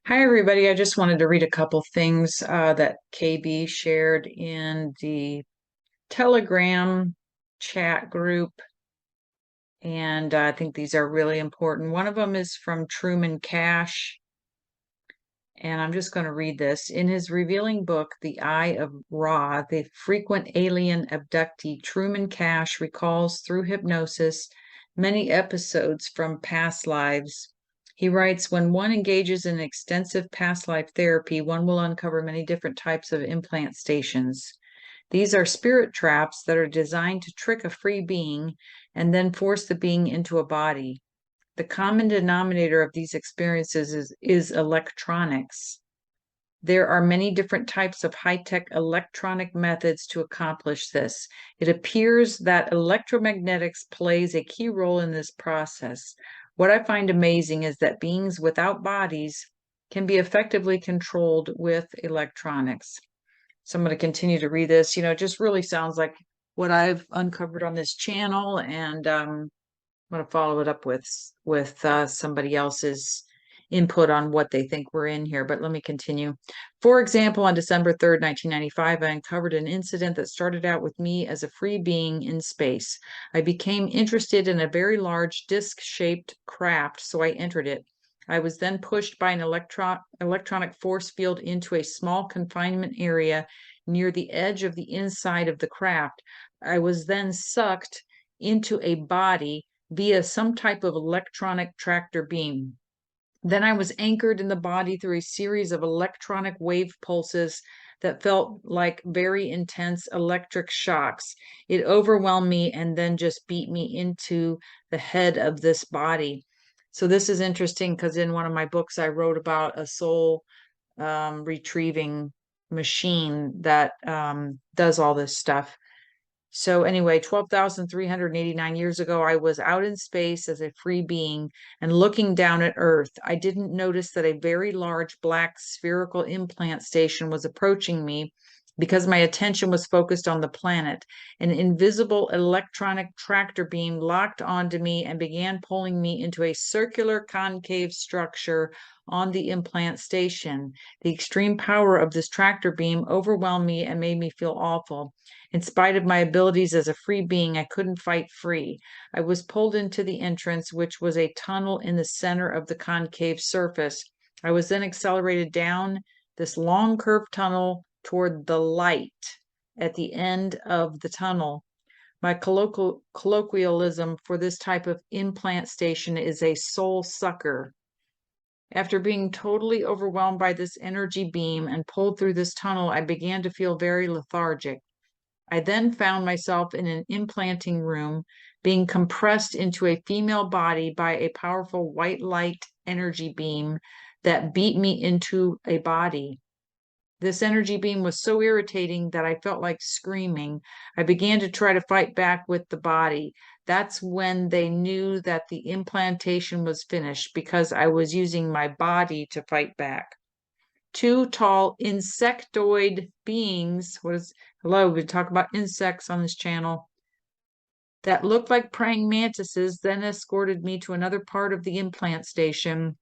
Hi, everybody. I just wanted to read a couple things that KB shared in the Telegram chat group. And I think these are really important. One of them is from Truman Cash. And I'm just going to read this. In his revealing book, The Eye of Ra, the frequent alien abductee Truman Cash recalls through hypnosis many episodes from past lives. He writes, when one engages in extensive past life therapy, one will uncover many different types of implant stations. These are spirit traps that are designed to trick a free being and then force the being into a body. The common denominator of these experiences is electronics. There are many different types of high-tech electronic methods to accomplish this. It appears that electromagnetics plays a key role in this process. What I find amazing is that beings without bodies can be effectively controlled with electronics. So I'm going to continue to read this. It just really sounds like what I've uncovered on this channel, and I'm going to follow it up with somebody else's input on what they think we're in here, but let me continue. For example, on December 3rd, 1995, I uncovered an incident that started out with me as a free being in space. I became interested in a very large disc-shaped craft, so I entered it. I was then pushed by an electronic force field into a small confinement area near the edge of the inside of the craft. I was then sucked into a body via some type of electronic tractor beam. Then I was anchored in the body through a series of electronic wave pulses that felt like very intense electric shocks. It overwhelmed me and then just beat me into the head of this body. So this is interesting because in one of my books, I wrote about a soul retrieving machine that does all this stuff. So anyway, 12,389 years ago, I was out in space as a free being and looking down at Earth. I didn't notice that a very large black spherical implant station was approaching me because my attention was focused on the planet. An invisible electronic tractor beam locked onto me and began pulling me into a circular concave structure on the implant station. The extreme power of this tractor beam overwhelmed me and made me feel awful. In spite of my abilities as a free being, I couldn't fight free. I was pulled into the entrance, which was a tunnel in the center of the concave surface. I was then accelerated down this long curved tunnel toward the light at the end of the tunnel. My colloquialism for this type of implant station is a soul sucker. After being totally overwhelmed by this energy beam and pulled through this tunnel, I began to feel very lethargic. I then found myself in an implanting room being compressed into a female body by a powerful white light energy beam that beat me into a body. This energy beam was so irritating that I felt like screaming. I began to try to fight back with the body. That's when they knew that the implantation was finished because I was using my body to fight back. Two tall insectoid beings, hello, we talk about insects on this channel, that looked like praying mantises, then escorted me to another part of the implant station.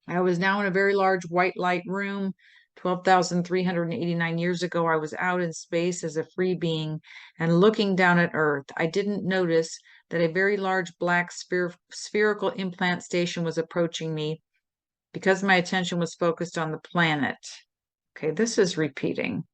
I was now in a very large white light room. 12,389 years ago, I was out in space as a free being and looking down at Earth. I didn't notice that a very large black spherical implant station was approaching me because my attention was focused on the planet. Okay, this is repeating.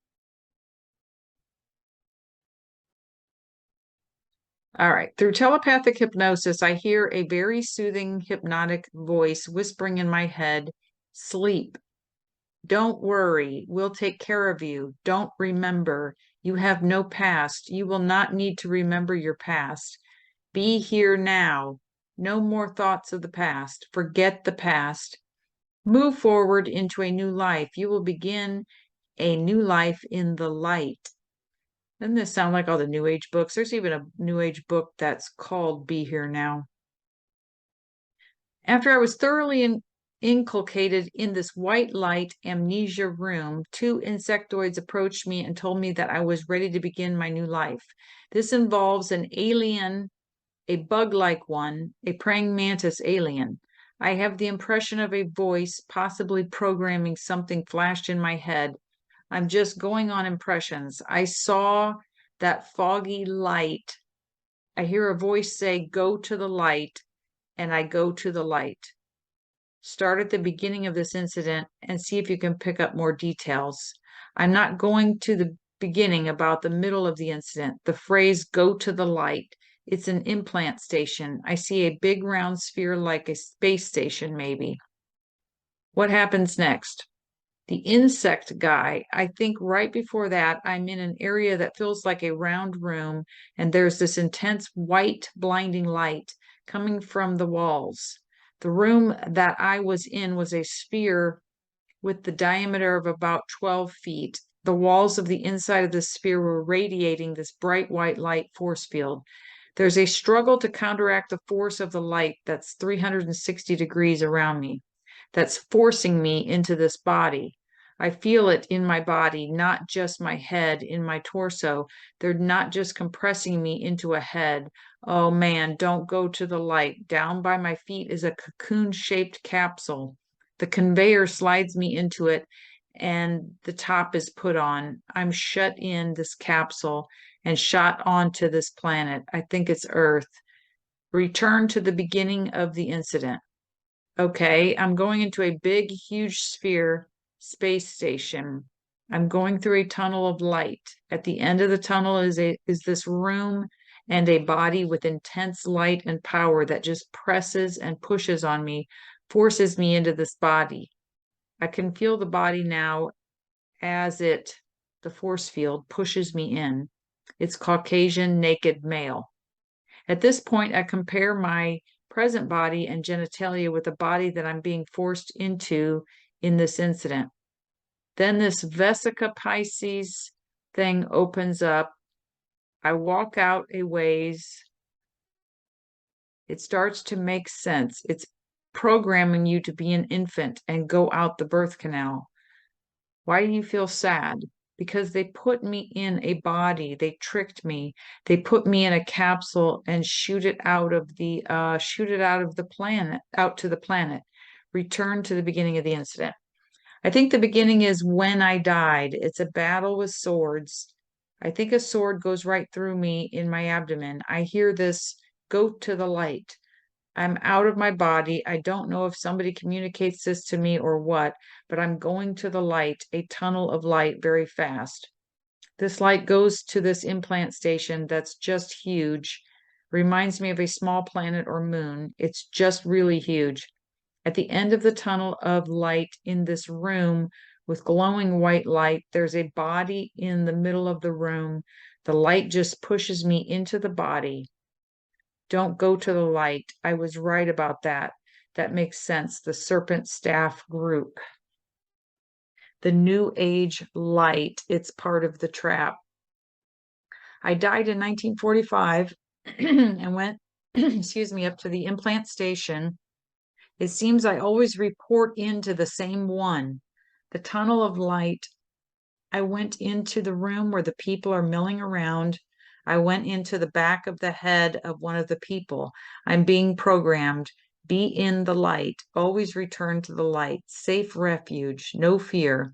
All right. Through telepathic hypnosis, I hear a very soothing hypnotic voice whispering in my head, sleep. Don't worry. We'll take care of you. Don't remember. You have no past. You will not need to remember your past. Be here now. No more thoughts of the past. Forget the past. Move forward into a new life. You will begin a new life in the light. Doesn't this sound like all the New Age books? There's even a New Age book that's called Be Here Now. After I was thoroughly inculcated in this white light amnesia room, two insectoids approached me and told me that I was ready to begin my new life. This involves an alien, a bug-like one, a praying mantis alien. I have the impression of a voice, possibly programming something flashed in my head. I'm just going on impressions. I saw that foggy light. I hear a voice say, go to the light, and I go to the light. Start at the beginning of this incident and see if you can pick up more details. I'm not going to the beginning, about the middle of the incident. The phrase, go to the light. It's an implant station. I see a big round sphere like a space station, maybe. What happens next? The insect guy. I think right before that, I'm in an area that feels like a round room, and there's this intense white, blinding light coming from the walls. The room that I was in was a sphere with the diameter of about 12 feet. The walls of the inside of the sphere were radiating this bright white light force field. There's a struggle to counteract the force of the light that's 360 degrees around me, that's forcing me into this body. I feel it in my body, not just my head, in my torso. They're not just compressing me into a head. Oh man, don't go to the light. Down by my feet is a cocoon-shaped capsule. The conveyor slides me into it, and the top is put on. I'm shut in this capsule and shot onto this planet. I think it's Earth. Return to the beginning of the incident. Okay, I'm going into a big, huge sphere space station. I'm going through a tunnel of light. At the end of the tunnel is this room and a body with intense light and power that just presses and pushes on me, forces me into this body. I can feel the body now as the force field pushes me in. It's Caucasian, naked male. At this point, I compare my present body and genitalia with the body that I'm being forced into in this incident. Then this Vesica Pisces thing opens up. I walk out a ways. It starts to make sense. It's programming you to be an infant and go out the birth canal. Why do you feel sad? Because they put me in a body. They tricked me. They put me in a capsule and shoot it out of the planet, out to the planet. Return to the beginning of the incident. I think the beginning is when I died. It's a battle with swords. I think a sword goes right through me in my abdomen. I hear this, go to the light. I'm out of my body. I don't know if somebody communicates this to me or what, but I'm going to the light, a tunnel of light very fast. This light goes to this implant station that's just huge. Reminds me of a small planet or moon. It's just really huge. At the end of the tunnel of light in this room with glowing white light, there's a body in the middle of the room. The light just pushes me into the body. Don't go to the light. I was right about that. That makes sense. The Serpent Staff group. The New Age light. It's part of the trap. I died in 1945 and went, excuse me, up to the implant station. It seems I always report into the same one. The tunnel of light. I went into the room where the people are milling around. I went into the back of the head of one of the people. I'm being programmed. Be in the light. Always return to the light. Safe refuge. No fear.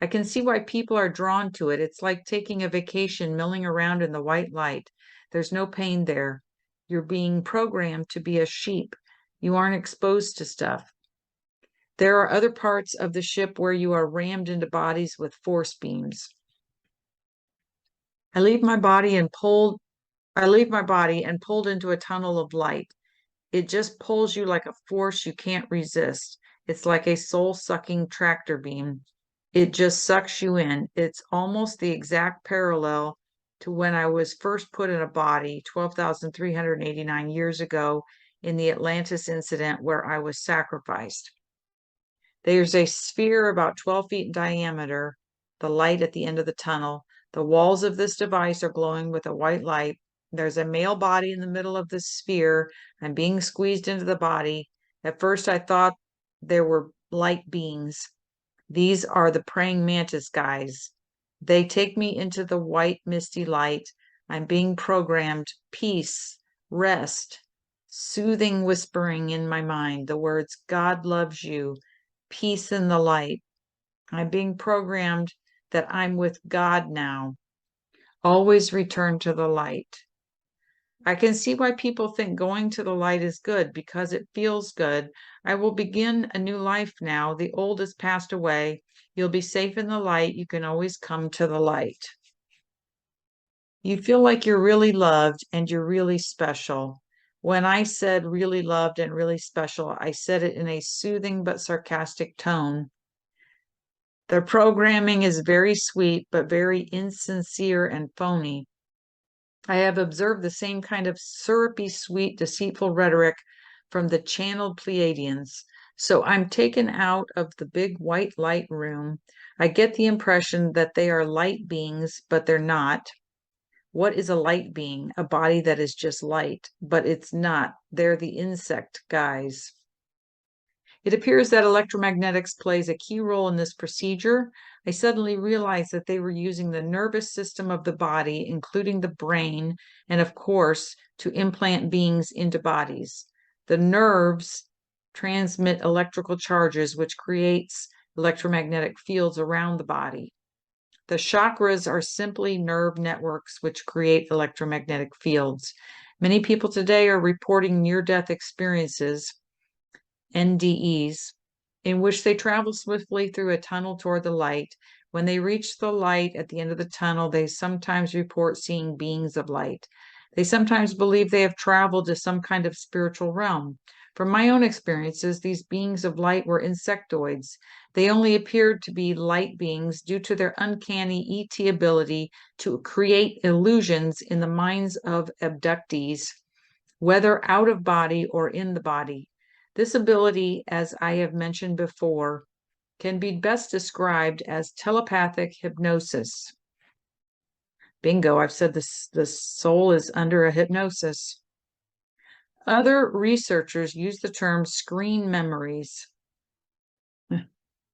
I can see why people are drawn to it. It's like taking a vacation, milling around in the white light. There's no pain there. You're being programmed to be a sheep. You aren't exposed to stuff. There are other parts of the ship where you are rammed into bodies with force beams. I leave my body and pulled into a tunnel of light. It just pulls you like a force you can't resist. It's like a soul-sucking tractor beam. It just sucks you in. It's almost the exact parallel to when I was first put in a body 12,389 years ago in the Atlantis incident where I was sacrificed. There's a sphere about 12 feet in diameter, the light at the end of the tunnel. The walls of this device are glowing with a white light. There's a male body in the middle of this sphere. I'm being squeezed into the body. At first, I thought there were light beings. These are the praying mantis guys. They take me into the white, misty light. I'm being programmed. Peace, rest, soothing whispering in my mind, the words, God loves you, peace in the light. I'm being programmed that I'm with God now. Always return to the light. I can see why people think going to the light is good because it feels good. I will begin a new life now. The old has passed away. You'll be safe in the light. You can always come to the light. You feel like you're really loved and you're really special. When I said really loved and really special, I said it in a soothing but sarcastic tone. The programming is very sweet, but very insincere and phony. I have observed the same kind of syrupy, sweet, deceitful rhetoric from the channeled Pleiadians. So I'm taken out of the big white light room. I get the impression that they are light beings, but they're not. What is a light being? A body that is just light, but it's not. They're the insect guys. It appears that electromagnetics plays a key role in this procedure. I suddenly realized that they were using the nervous system of the body, including the brain, and of course, to implant beings into bodies. The nerves transmit electrical charges, which creates electromagnetic fields around the body. The chakras are simply nerve networks which create electromagnetic fields. Many people today are reporting near-death experiences, NDEs, in which they travel swiftly through a tunnel toward the light. When they reach the light at the end of the tunnel, they sometimes report seeing beings of light. They sometimes believe they have traveled to some kind of spiritual realm. From my own experiences, these beings of light were insectoids. They only appeared to be light beings due to their uncanny ET ability to create illusions in the minds of abductees, whether out of body or in the body. This ability, as I have mentioned before, can be best described as telepathic hypnosis. Bingo, I've said this, the soul is under a hypnosis. Other researchers use the term screen memories.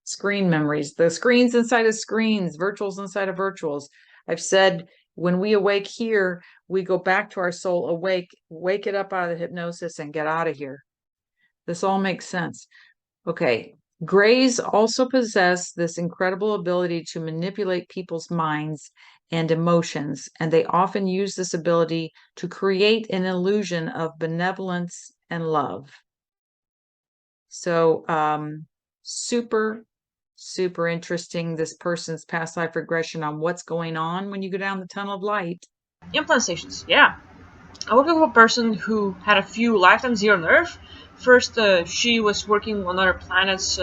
Screen memories, the screens inside of screens, virtuals inside of virtuals. I've said when we awake here, we go back to our soul awake, wake it up out of the hypnosis and get out of here. This all makes sense. Okay. Greys also possess this incredible ability to manipulate people's minds and emotions, and they often use this ability to create an illusion of benevolence and love. So, super interesting, this person's past life regression on what's going on when you go down the tunnel of light. Implant stations, yeah. I worked with a person who had a few lifetimes here on Earth. First, she was working on other planets,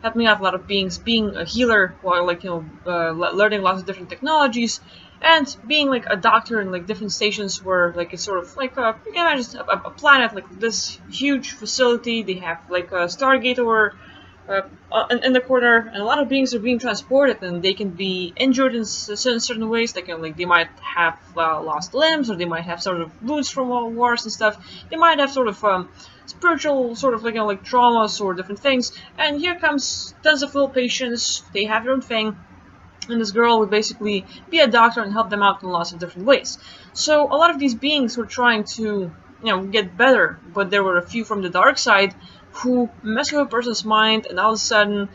helping out a lot of beings, being a healer while, learning lots of different technologies, and being like a doctor in like different stations where like it's sort of like you can imagine a planet like this huge facility. They have like a Stargate or in the corner, and a lot of beings are being transported, and they can be injured in certain ways. They might have lost limbs, or they might have sort of wounds from wars and stuff. They might have sort of spiritual sort of like traumas or different things. And here comes tons of little patients. They have their own thing. And this girl would basically be a doctor and help them out in lots of different ways. So a lot of these beings were trying to, get better, but there were a few from the dark side who mess with a person's mind and all of a sudden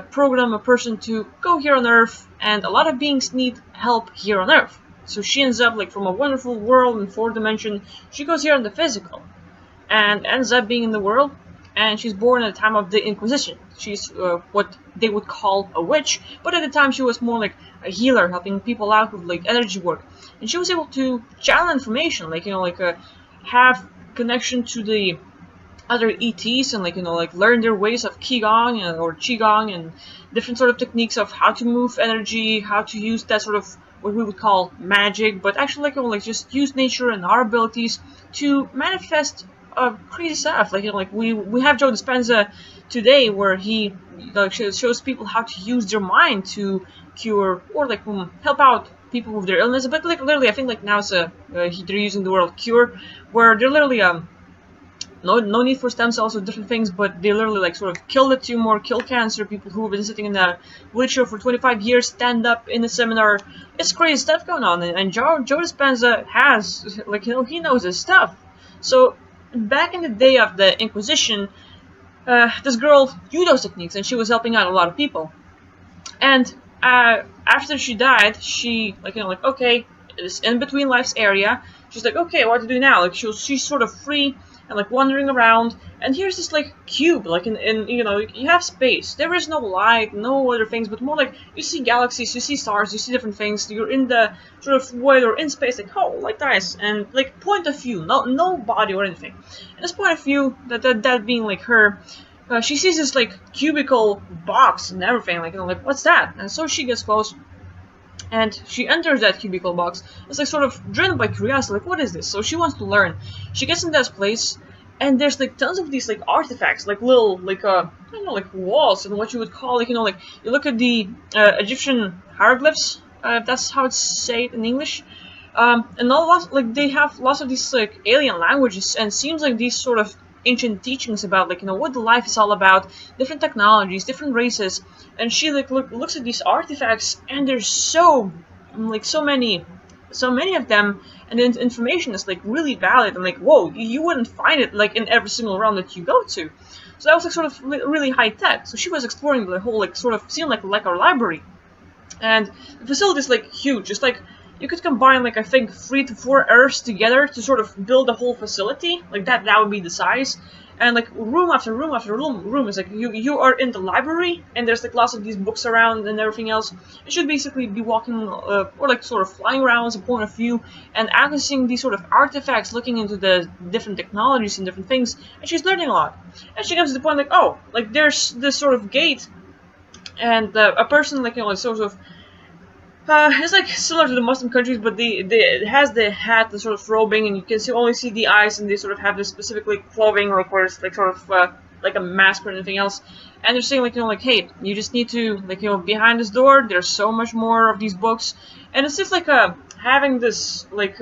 program a person to go here on Earth, and a lot of beings need help here on Earth. So she ends up like from a wonderful world in 4th dimension, she goes here in the physical, and ends up being in the world, and she's born at the time of the Inquisition. She's what they would call a witch, but at the time she was more like a healer, helping people out with like energy work. And she was able to channel information, have connection to the other ETs and learn their ways of Qigong or Qigong and different sort of techniques of how to move energy, how to use that sort of what we would call magic, but actually just use nature and our abilities to manifest crazy stuff. We have Joe Dispenza today, where he shows people how to use their mind to cure or help out people with their illness. But literally, I think now it's they're using the word cure, where they're literally no need for stem cells or different things, but they literally sort of kill the tumor, kill cancer. People who have been sitting in a wheelchair for 25 years stand up in a seminar. It's crazy stuff going on, and Joe Dispenza has he knows his stuff. So back in the day of the Inquisition, this girl used those techniques, and she was helping out a lot of people. And after she died, she like okay, it's in between life's area. She's like, okay, what to do now? Like she's sort of free and like wandering around. And here's this like cube, like in you have space. There is no light, no other things, but more like you see galaxies, you see stars, you see different things. You're in the sort of void or in space, like oh, like nice, and like point of view, no body or anything. And this point of view, that being like her. She sees this like cubicle box and everything, like what's that? And so she gets close, and she enters that cubicle box. It's like sort of driven by curiosity, like what is this? So she wants to learn. She gets in this place, and there's like tons of these like artifacts, like little like I don't know, like walls, and what you would call like like you look at the Egyptian hieroglyphs. That's how it's said in English. And like they have lots of these like alien languages, and seems like these sort of ancient teachings about like what the life is all about, different technologies, different races. And she like looks at these artifacts, and there's so many of them, and the information is like really valid, and like whoa, you wouldn't find it like in every single realm that you go to. So that was like sort of really high tech. So she was exploring the whole like sort of seemed like our library, and the facility is like huge. It's like you could combine like I think 3 to 4 Earths together to sort of build a whole facility like that. That would be the size, and like room after room after room is like you are in the library, and there's like lots of these books around and everything else. You should basically be walking or like sort of flying around as a point of view and accessing these sort of artifacts, looking into the different technologies and different things. And she's learning a lot, and she comes to the point like oh, like there's this sort of gate, and a person like sort of. It's like similar to the Muslim countries, but it has the hat, the sort of robing, and you can only see the eyes, and they sort of have this specifically clothing, like where it's like sort of like a mask or anything else. And they're saying like like hey, you just need to like behind this door, there's so much more of these books, and it's just like having this like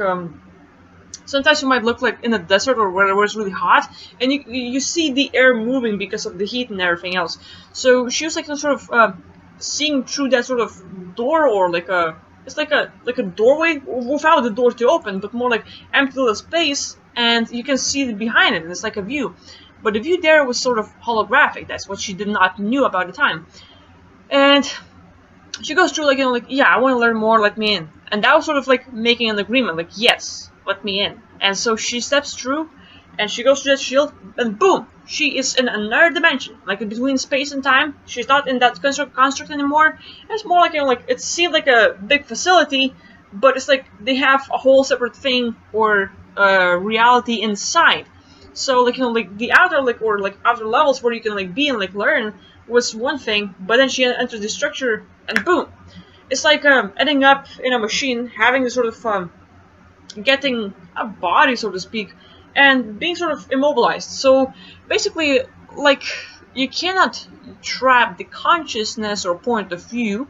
sometimes you might look like in a desert or where it's really hot, and you see the air moving because of the heat and everything else. So she was like sort of seeing through that sort of door, or like it's like a doorway without the door to open, but more like empty little space, and you can see behind it, and it's like a view. But the view there was sort of holographic. That's what she did not knew about the time. And she goes through like yeah, I want to learn more, let me in. And that was sort of like making an agreement, like yes, let me in. And so she steps through, and she goes through that shield, and boom, she is in another dimension, like between space and time. She's not in that construct anymore. It's more like it seemed like a big facility, but it's like they have a whole separate thing or reality inside. So like like the outer outer levels where you can like be and like learn was one thing, but then she enters the structure, and boom, it's like ending up in a machine, having the sort of getting a body, so to speak, and being sort of immobilized. So basically, like, you cannot trap the consciousness or point of view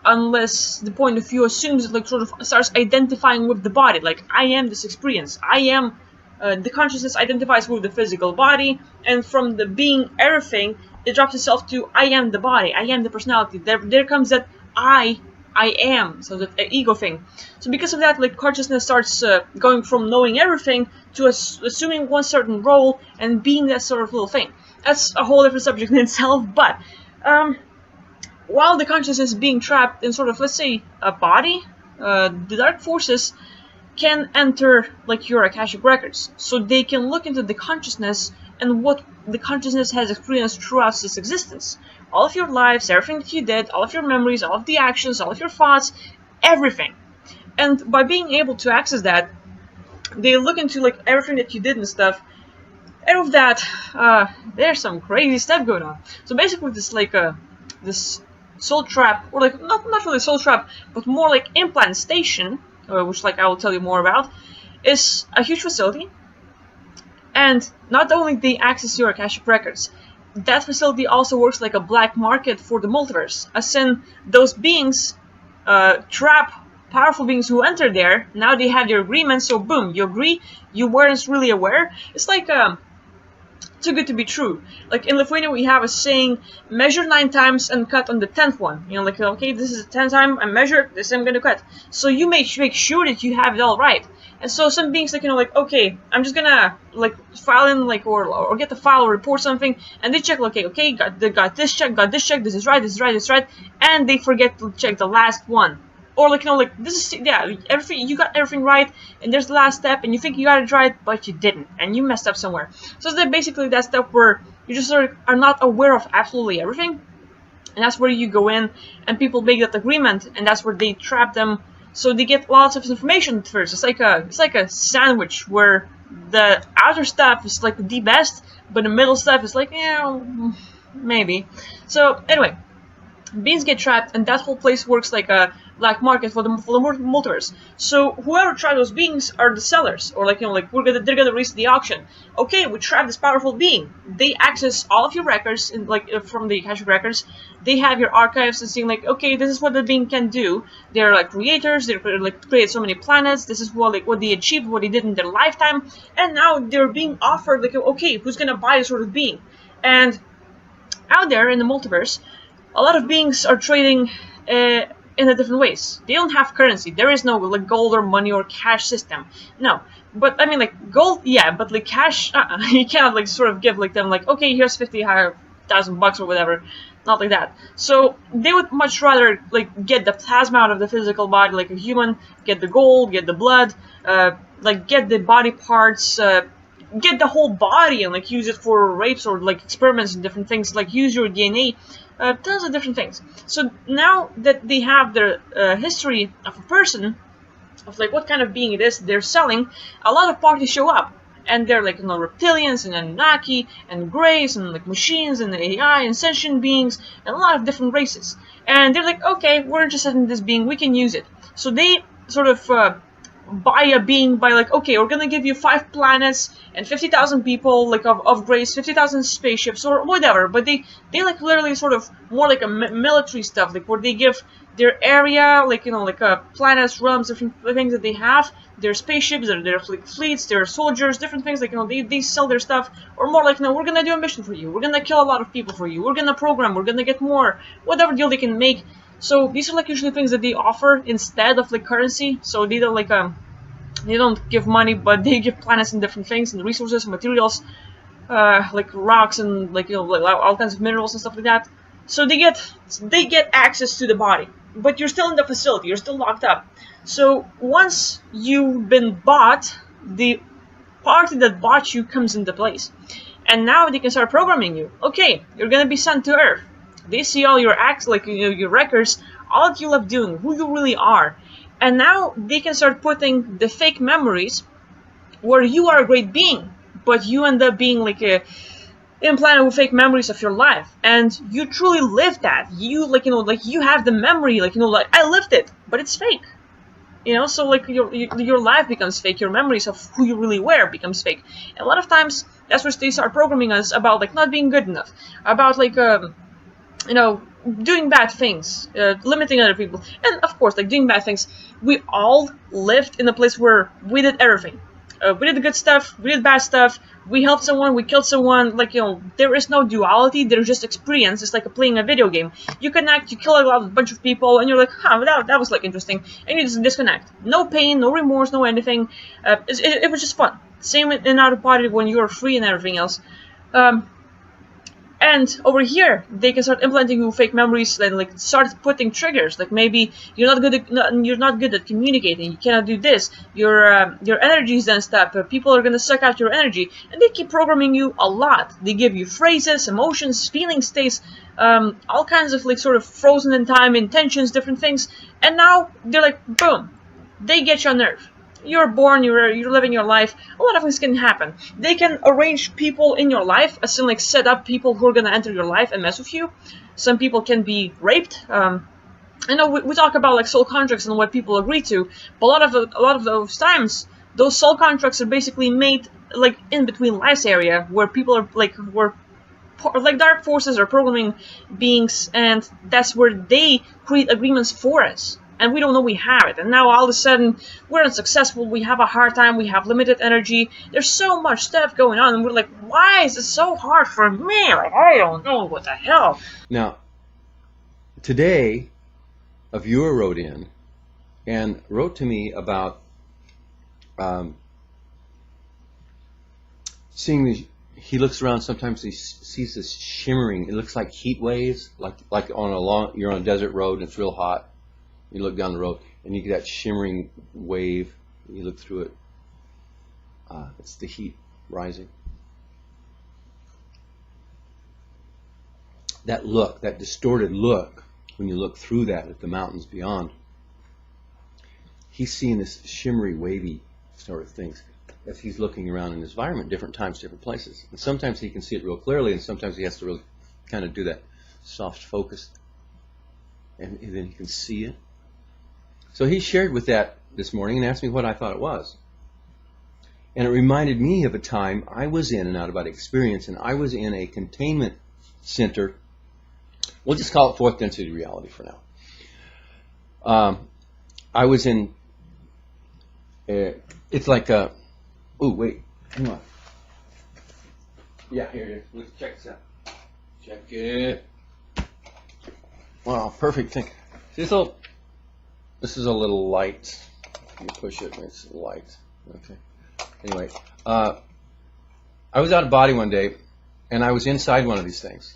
unless the point of view assumes it like sort of starts identifying with the body. Like, I am this experience. I am the consciousness identifies with the physical body, and from the being everything, it drops itself to I am the body. I am the personality. There comes that I am, so that ego thing. So because of that, like consciousness starts going from knowing everything to assuming one certain role and being that sort of little thing. That's a whole different subject in itself. But while the consciousness is being trapped in sort of, let's say, a body, the dark forces can enter like your Akashic records, so they can look into the consciousness and what the consciousness has experienced throughout its existence. All of your lives, everything that you did, all of your memories, all of the actions, all of your thoughts, everything. And by being able to access that, they look into like everything that you did and stuff. And with that, there's some crazy stuff going on. So basically, this like this soul trap, or like not really soul trap, but more like implant station, which like I will tell you more about, is a huge facility. And not only they access your Akashic records, that facility also works like a black market for the multiverse. As in, those beings trap powerful beings who enter there. Now they have their agreement, so boom, you agree, you weren't really aware. It's like too good to be true. Like in Lithuania, we have a saying: measure 9 times and cut on the 10th one. You know, like, okay, this is the 10th time I measure, this I'm gonna cut. So you make sure that you have it all right. And so some beings like, like, okay, I'm just gonna like file in like or get the file or report something, and they check like, okay, got this check, this is right, this is right, and they forget to check the last one. Or like, like this is, yeah, everything, you got everything right, and there's the last step, and you think you got it right, but you didn't, and you messed up somewhere. So it's basically that step where you just sort of are not aware of absolutely everything, and that's where you go in, and people make that agreement, and that's where they trap them. So they get lots of information at first. It's like a sandwich where the outer stuff is like the best, but the middle stuff is like, yeah, maybe. So anyway, beings get trapped, and that whole place works like a black market for the multiverse. So whoever trapped those beings are the sellers, or like, like they're gonna release the auction. Okay, we trapped this powerful being. They access all of your records, in, like from the Akashic records. They have your archives and seeing like, okay, this is what the being can do. They're like creators. They're like created so many planets. This is what what they achieved, what they did in their lifetime, and now they're being offered like, okay, who's gonna buy this sort of being? And out there in the multiverse, a lot of beings are trading in a different ways. They don't have currency. There is no like gold or money or cash system. No, but I mean like gold, yeah, but like cash, you cannot like sort of give like them like, okay, here's $50,000 or whatever. Not like that. So they would much rather like get the plasma out of the physical body, like a human, get the gold, get the blood, like get the body parts, get the whole body and like use it for rapes or like experiments and different things, like use your DNA, tons of different things. So now that they have their history of a person, of like what kind of being it is they're selling, a lot of parties show up. And they're like, reptilians and Anunnaki and Greys and like machines and AI and sentient beings and a lot of different races. And they're like, okay, we're interested in this being, we can use it. So they sort of buy a being by like, okay, we're gonna give you 5 planets and 50,000 people like of Greys, 50,000 spaceships or whatever. But they like literally sort of more like a military stuff, like where they give their area, like like planets, realms, different things that they have, their spaceships, their fleets, their soldiers, different things, like they sell their stuff. Or more like, we're gonna do a mission for you, we're gonna kill a lot of people for you, we're gonna program, we're gonna get more, whatever deal they can make. So these are like usually things that they offer instead of like currency. So they don't like they don't give money, but they give planets and different things and resources and materials, like rocks and like like all kinds of minerals and stuff like that. So they get access to the body, but you're still in the facility, you're still locked up. So once you've been bought, the party that bought you comes into place, and now they can start programming you. Okay, you're gonna be sent to Earth. They see all your acts, like your records, all that you love doing, who you really are, and now they can start putting the fake memories where you are a great being, but you end up being like a implanted with fake memories of your life, and you truly lived that. You like like you have the memory, like like I lived it, but it's fake. So like your life becomes fake, your memories of who you really were becomes fake. And a lot of times that's where they start programming us about like not being good enough, about like doing bad things, limiting other people, and of course like doing bad things. We all lived in a place where we did everything. We did the good stuff, we did bad stuff, we helped someone, we killed someone, like, there is no duality, there's just experience. It's like playing a video game. You connect, you kill a bunch of people, and you're like, that was like interesting, and you just disconnect. No pain, no remorse, no anything. It was just fun. Same in out of body when you're free and everything else. And over here, they can start implanting you fake memories and like start putting triggers. Like maybe you're not good at communicating. You cannot do this. Your energy is then stopped. People are gonna suck out your energy, and they keep programming you a lot. They give you phrases, emotions, feeling states, all kinds of like sort of frozen in time, intentions, different things. And now they're like, boom, they get you on nerve. You're born, you're living your life, a lot of things can happen. They can arrange people in your life, as in like set up people who are gonna enter your life and mess with you. Some people can be raped. I know we talk about like soul contracts and what people agree to, but a lot of those times, those soul contracts are basically made like in between lives area, where people are like dark forces are programming beings, and that's where they create agreements for us. And we don't know we have it. And now all of a sudden, we're unsuccessful, we have a hard time, we have limited energy. There's so much stuff going on, and we're like, why is this so hard for me? Like, I don't know what the hell. Now, today, a viewer wrote in and wrote to me about seeing these, he looks around. Sometimes he sees this shimmering. It looks like heat waves, like on a long. You're on a desert road and it's real hot. You look down the road and you get that shimmering wave. You look through it. It's the heat rising. That look, that distorted look, when you look through that at the mountains beyond, he's seeing this shimmery, wavy sort of things as he's looking around in his environment, different times, different places. And sometimes he can see it real clearly, and sometimes he has to really kind of do that soft focus, and then he can see it. So he shared with that this morning and asked me what I thought it was. And it reminded me of a time I was in, an out-of-body experience, and I was in a containment center. We'll just call it fourth density reality for now. I was in, it's like a, oh wait, hang on. Yeah, here it is. Let's check this out. Check it. Wow, perfect thing. See this is a little light. You push it, it's light. Okay. Anyway, I was out of body one day, and I was inside one of these things.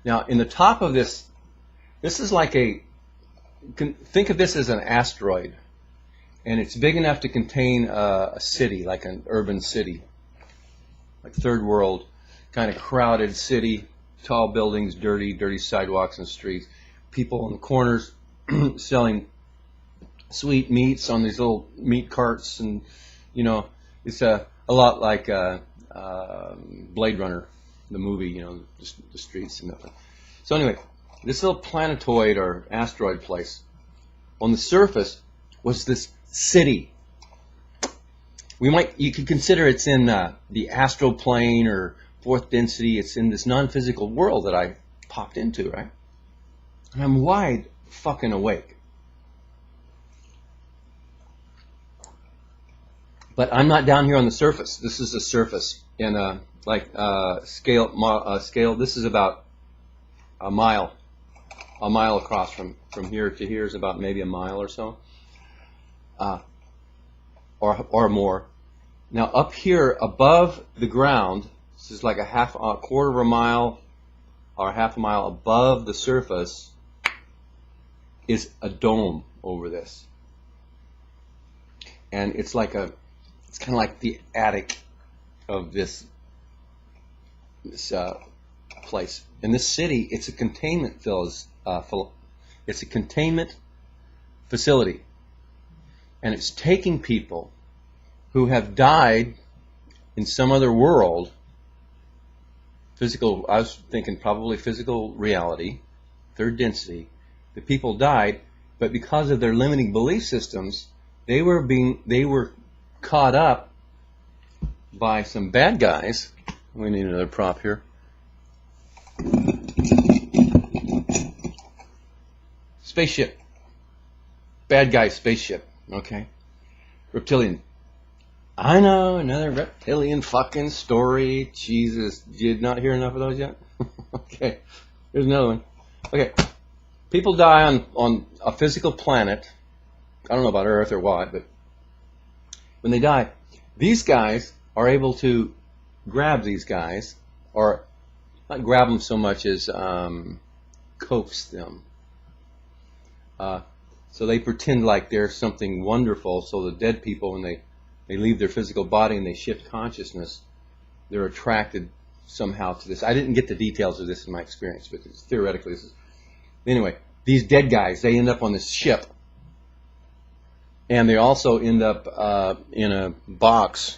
Now, in the top of this is like think of this as an asteroid, and it's big enough to contain a city, like an urban city, like third world, kind of crowded city, tall buildings, dirty sidewalks and streets, people in the corners selling sweet meats on these little meat carts, and you know, it's a lot like Blade Runner, the movie, you know, the streets and nothing. So anyway, this little planetoid or asteroid place, on the surface was this city. You could consider it's in the astral plane or fourth density. It's in this non-physical world that I popped into, right? And I'm wide fucking awake. But I'm not down here on the surface. This is the surface, and scale. This is about a mile across from here to here is about maybe a mile or so, or more. Now up here above the ground, this is like a quarter of a mile or half a mile above the surface, is a dome over this, and it's kind of like the attic of this place. In this city, it's a containment it's a containment facility, and it's taking people who have died in some other world, physical. I was thinking probably physical reality, third density. The people died, but because of their limiting belief systems, they were caught up by some bad guys. We need another prop here. Spaceship. Bad guy spaceship. Okay. Reptilian. I know, another reptilian fucking story. Jesus, did not hear enough of those yet? Okay. Here's another one. Okay. People die on a physical planet. I don't know about Earth or what, but when they die, these guys are able to grab these guys, or not grab them so much as coax them. So they pretend like they're something wonderful, so the dead people, when they leave their physical body and they shift consciousness, they're attracted somehow to this. I didn't get the details of this in my experience, but theoretically this is... Anyway, these dead guys, they end up on this ship. And they also end up in a box,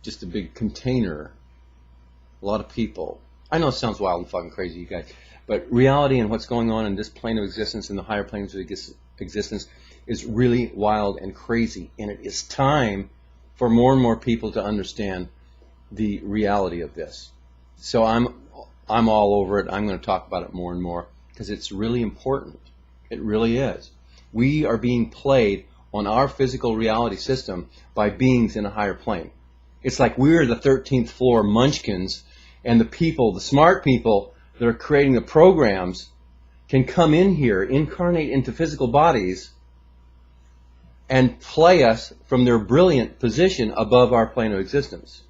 just a big container. A lot of people. I know it sounds wild and fucking crazy, you guys, but reality and what's going on in this plane of existence and the higher planes of existence is really wild and crazy. And it is time for more and more people to understand the reality of this. So I'm all over it. I'm going to talk about it more and more because it's really important. It really is. We are being played on our physical reality system by beings in a higher plane. It's like we're the 13th floor munchkins, and the people, the smart people that are creating the programs, can come in here, incarnate into physical bodies, and play us from their brilliant position above our plane of existence.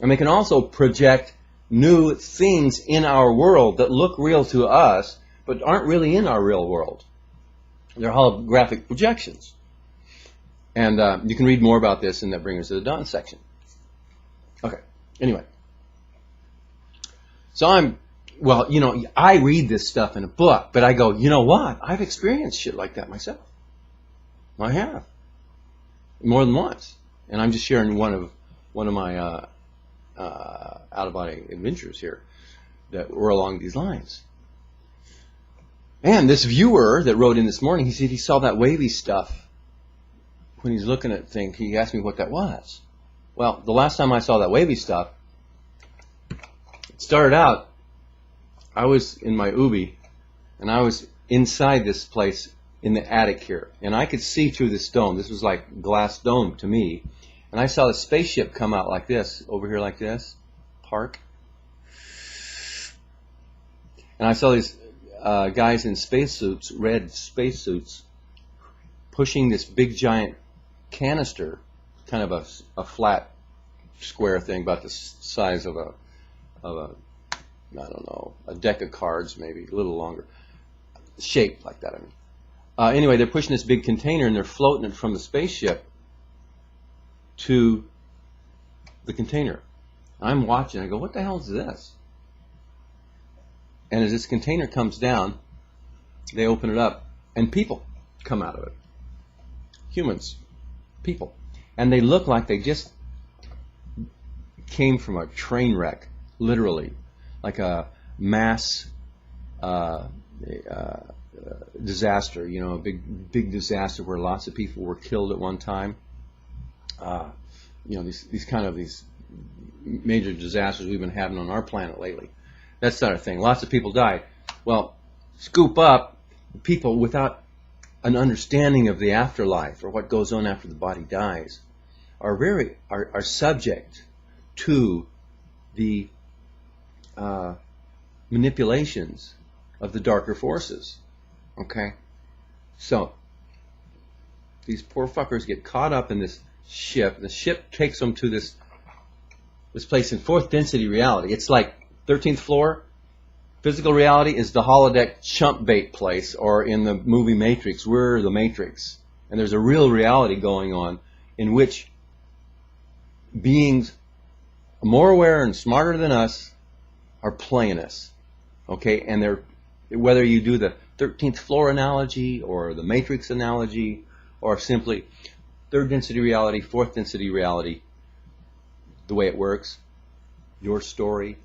And they can also project new things in our world that look real to us, but aren't really in our real world. They're holographic projections. And you can read more about this in the Bringers of the Dawn section. Okay, anyway. So I read this stuff in a book, but I go, you know what? I've experienced shit like that myself. I have. More than once. And I'm just sharing one of my out-of-body adventures here that were along these lines. And this viewer that wrote in this morning, he said he saw that wavy stuff when he's looking at things. He asked me what that was. Well, the last time I saw that wavy stuff, it started out, I was in my OBE, and I was inside this place in the attic here, and I could see through this dome. This was like glass dome to me, and I saw the spaceship come out like this, over here like this, park, and I saw these guys in spacesuits, red spacesuits, pushing this big giant canister, kind of a flat square thing about the size of a I don't know, a deck of cards, maybe a little longer, shaped like that. I mean, anyway, they're pushing this big container and they're floating it from the spaceship to the container. I'm watching. I go, what the hell is this? And as this container comes down, they open it up, and people come out of it. Humans, people, and they look like they just came from a train wreck, literally. Like a mass disaster, you know, a big disaster where lots of people were killed at one time. You know, these major disasters we've been having on our planet lately. That's not a thing. Lots of people died. Well, scoop up people without an understanding of the afterlife or what goes on after the body dies are subject to the manipulations of the darker forces. Okay? So, these poor fuckers get caught up in this ship. The ship takes them to this place in fourth density reality. It's like 13th floor. Physical reality is the holodeck chump bait place, or in the movie Matrix, we're the Matrix. And there's a real reality going on in which beings more aware and smarter than us are playing us, okay? And they're, whether you do the 13th floor analogy or the Matrix analogy or simply third density reality, fourth density reality, the way it works, your story,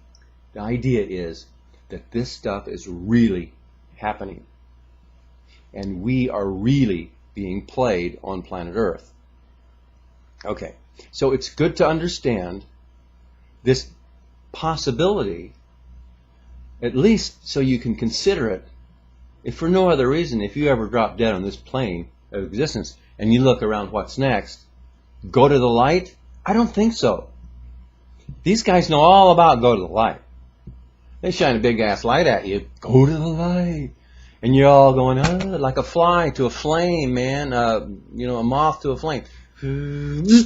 the idea is that this stuff is really happening. And we are really being played on planet Earth. Okay, so it's good to understand this possibility, at least so you can consider it. If for no other reason, if you ever drop dead on this plane of existence and you look around what's next, go to the light? I don't think so. These guys know all about go to the light. They shine a big ass light at you, go to the light. And you're all going, like a fly to a flame, man, you know, a moth to a flame. You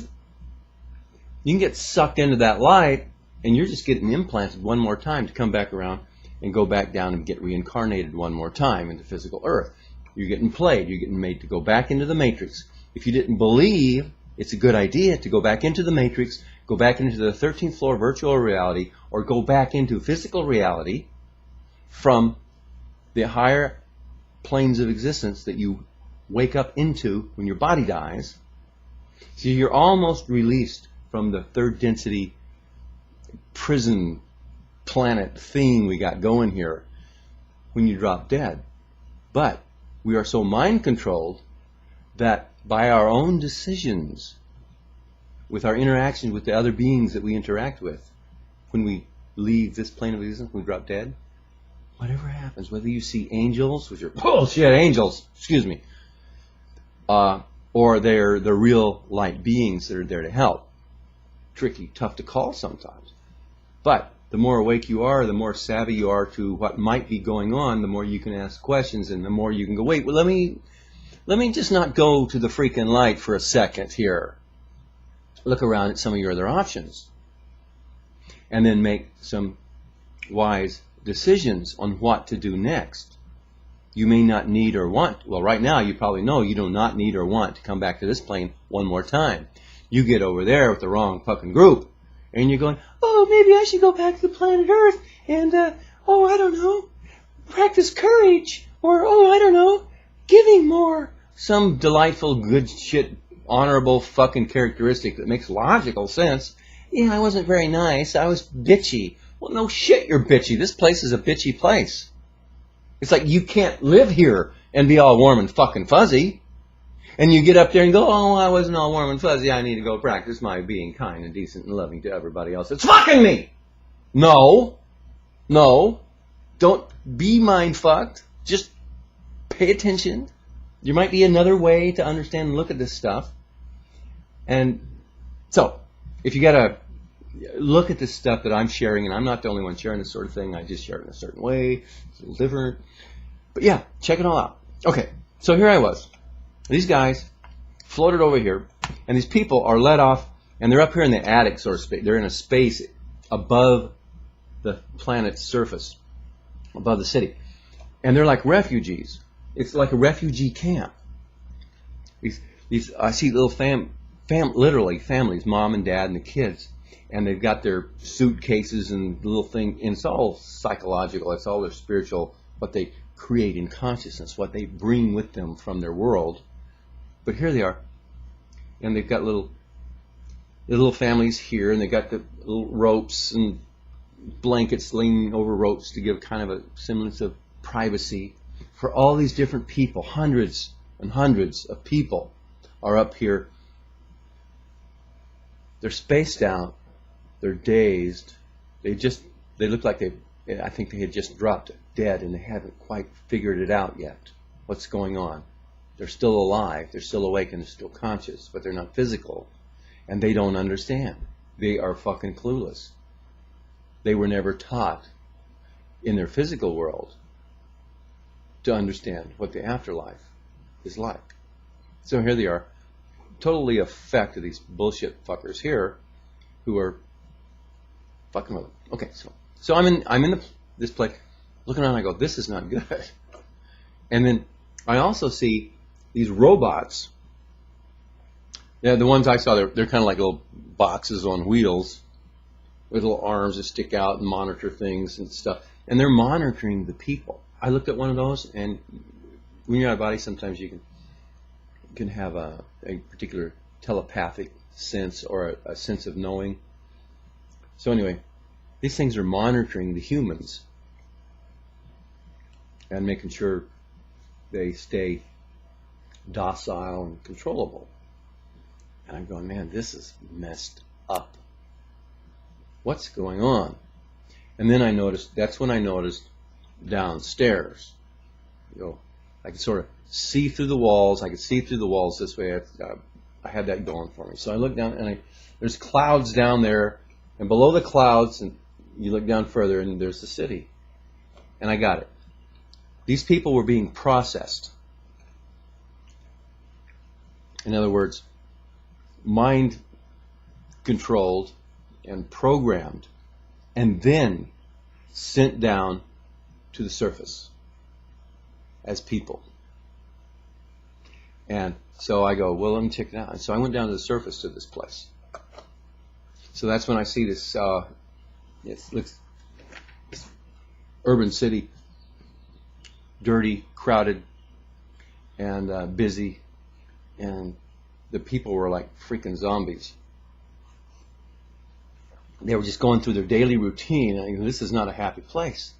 can get sucked into that light, and you're just getting implanted one more time to come back around and go back down and get reincarnated one more time into physical Earth. You're getting played. You're getting made to go back into the Matrix. If you didn't believe it's a good idea to go back into the Matrix, go back into the 13th floor virtual reality, or go back into physical reality from the higher planes of existence that you wake up into when your body dies, so you're almost released from the third density prison planet thing we got going here when you drop dead. But we are so mind controlled that by our own decisions, with our interactions with the other beings that we interact with, when we leave this plane of existence, when we drop dead, whatever happens, whether you see angels, which are bullshit angels, excuse me, or they're the real light beings that are there to help. Tricky, tough to call sometimes. But the more awake you are, the more savvy you are to what might be going on, the more you can ask questions, and the more you can go, wait, well, let me let me just not go to the freaking light for a second here. Look around at some of your other options. And then make some wise decisions on what to do next. You may not need or want, well, right now you probably know you do not need or want to come back to this plane one more time. You get over there with the wrong fucking group, and you're going, oh, maybe I should go back to the planet Earth and, oh, I don't know, practice courage, or, oh, I don't know, giving more. Some delightful, good shit, honorable fucking characteristic that makes logical sense. Yeah, I wasn't very nice. I was bitchy. Well, no shit, you're bitchy. This place is a bitchy place. It's like you can't live here and be all warm and fucking fuzzy. And you get up there and go, oh, I wasn't all warm and fuzzy. I need to go practice my being kind and decent and loving to everybody else. It's fucking me! No. No. Don't be mind fucked. Just pay attention. There might be another way to understand and look at this stuff. And so, if you gotta look at this stuff that I'm sharing, and I'm not the only one sharing this sort of thing, I just share it in a certain way, it's a little different. But yeah, check it all out. Okay, so here I was. These guys floated over here, and these people are let off, and they're up here in the attic sort of space. They're in a space above the planet's surface, above the city. And they're like refugees. It's like a refugee camp. I see little literally families, mom and dad and the kids. And they've got their suitcases and little thing, and it's all psychological. It's all their spiritual, what they create in consciousness, what they bring with them from their world. But here they are, and they've got little families here, and they got the little ropes and blankets leaning over ropes to give kind of a semblance of privacy for all these different people. Hundreds and hundreds of people are up here. They're spaced out. They're dazed. They look like I think they had just dropped dead, and they haven't quite figured it out yet. What's going on? They're still alive. They're still awake, and they're still conscious, but they're not physical, and they don't understand. They are fucking clueless. They were never taught in their physical world to understand what the afterlife is like. So here they are, totally affected, these bullshit fuckers here, who are fucking with them. Okay, so I'm in this place, looking around. I go, this is not good. And then I also see these robots. Yeah, the ones I saw, they're kind of like little boxes on wheels with little arms that stick out and monitor things and stuff. And they're monitoring the people. I looked at one of those, and when you're out of body, sometimes you can have a particular telepathic sense or a sense of knowing. So anyway, these things are monitoring the humans and making sure they stay docile and controllable. And I'm going, man, this is messed up. What's going on? And then that's when I noticed downstairs. I could sort of see through the walls. I could see through the walls this way. I had that going for me. So I looked down, and there's clouds down there. And below the clouds, and you look down further, and there's the city. And I got it. These people were being processed. In other words, mind controlled and programmed, and then sent down to the surface as people. And so I go, well, let me check it out. And so I went down to the surface to this place. So that's when I see this, this urban city, dirty, crowded, and busy, and the people were like freaking zombies. They were just going through their daily routine, and I go, this is not a happy place.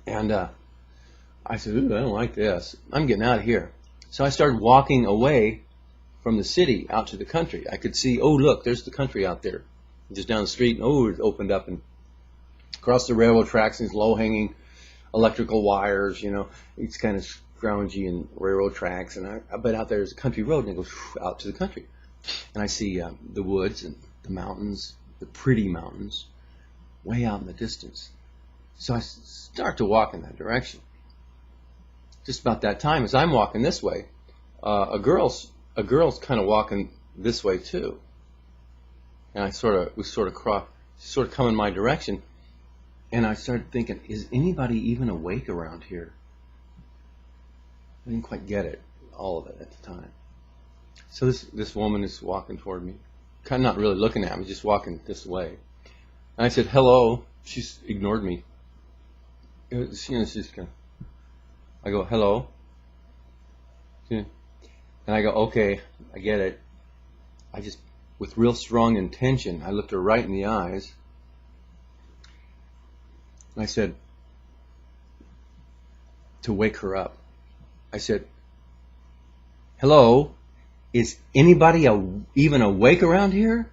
And I said, ooh, I don't like this. I'm getting out of here. So I started walking away from the city out to the country. I could see, oh, look, there's the country out there. Just down the street, and oh, it opened up and across the railroad tracks, these low-hanging electrical wires, it's kind of scroungy and railroad tracks. But out there's a country road, and it goes out to the country. And I see the woods and the mountains, the pretty mountains, way out in the distance. So I start to walk in that direction. Just about that time, as I'm walking this way, a girl's kind of walking this way too, and we sort of come in my direction, and I started thinking, is anybody even awake around here? I didn't quite get it, all of it at the time. So this woman is walking toward me, kind of not really looking at me, just walking this way. And I said, hello. She's ignored me. She's kind of, I go, hello. And I go, okay, I get it. I just, with real strong intention, I looked her right in the eyes. And I said, to wake her up, I said, hello, is anybody even awake around here?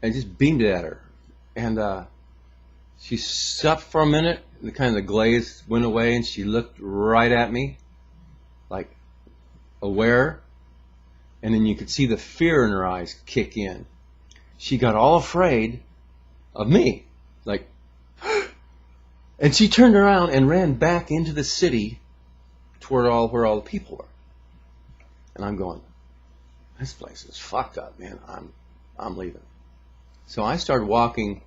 I just beamed it at her. And she stopped for a minute, and the glaze went away, and she looked right at me, like aware. And then you could see the fear in her eyes kick in. She got all afraid of me, like, and she turned around and ran back into the city toward where all the people were. And I'm going, this place is fucked up, man. I'm leaving. So I started walking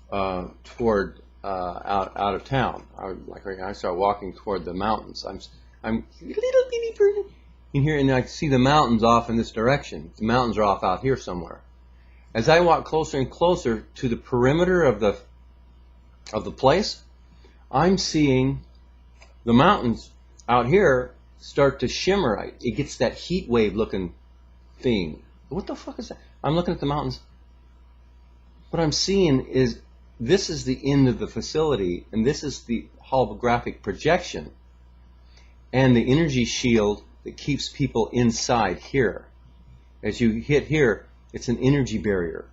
toward out of town. I started walking toward the mountains. I'm a little bitty person in here, and I see the mountains off in this direction. The mountains are off out here somewhere. As I walk closer and closer to the perimeter of the place, I'm seeing the mountains out here start to shimmer. It gets that heat wave looking thing. What the fuck is that? I'm looking at the mountains. What I'm seeing is this is the end of the facility, and this is the holographic projection and the energy shield that keeps people inside here. As you hit here, it's an energy barrier.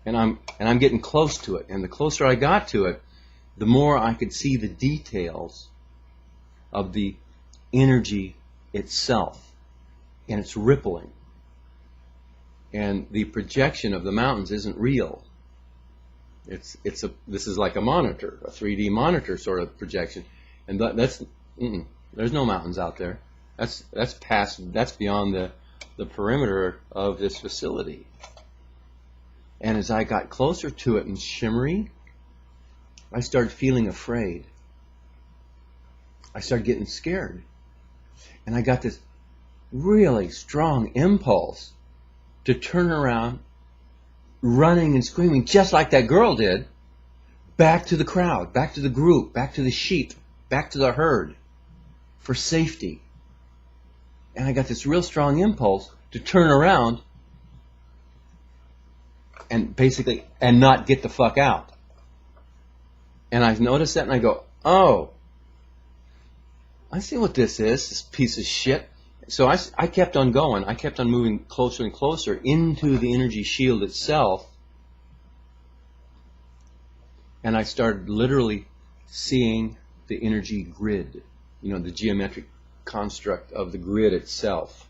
And I'm getting close to it, and the closer I got to it, the more I could see the details of the energy itself, and it's rippling. And the projection of the mountains isn't real. This is like a monitor, a 3D monitor sort of projection, and there's no mountains out there. That's beyond the perimeter of this facility. And as I got closer to it and shimmery, I started feeling afraid. I started getting scared. And I got this really strong impulse to turn around, running and screaming, just like that girl did, back to the crowd, back to the group, back to the sheep, back to the herd, for safety. And I got this real strong impulse to turn around and basically, and not get the fuck out. And I noticed that, and I go, oh, I see what this is, this piece of shit. So I kept on going. I kept on moving closer and closer into the energy shield itself. And I started literally seeing the energy grid, the geometric construct of the grid itself.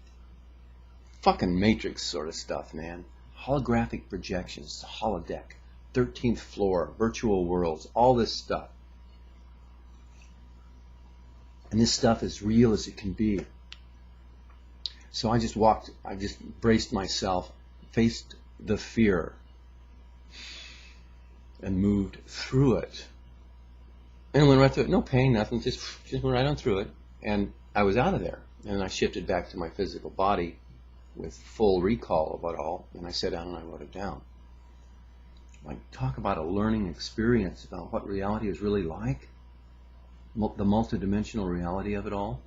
Fucking Matrix sort of stuff, man. Holographic projections, holodeck, 13th floor, virtual worlds, all this stuff. And this stuff is real as it can be. So I just braced myself, faced the fear, and moved through it. And went right through it. No pain, nothing, just went right on through it. And I was out of there. And I shifted back to my physical body with full recall of it all. And I sat down and I wrote it down. Like, talk about a learning experience about what reality is really like. The multidimensional reality of it all.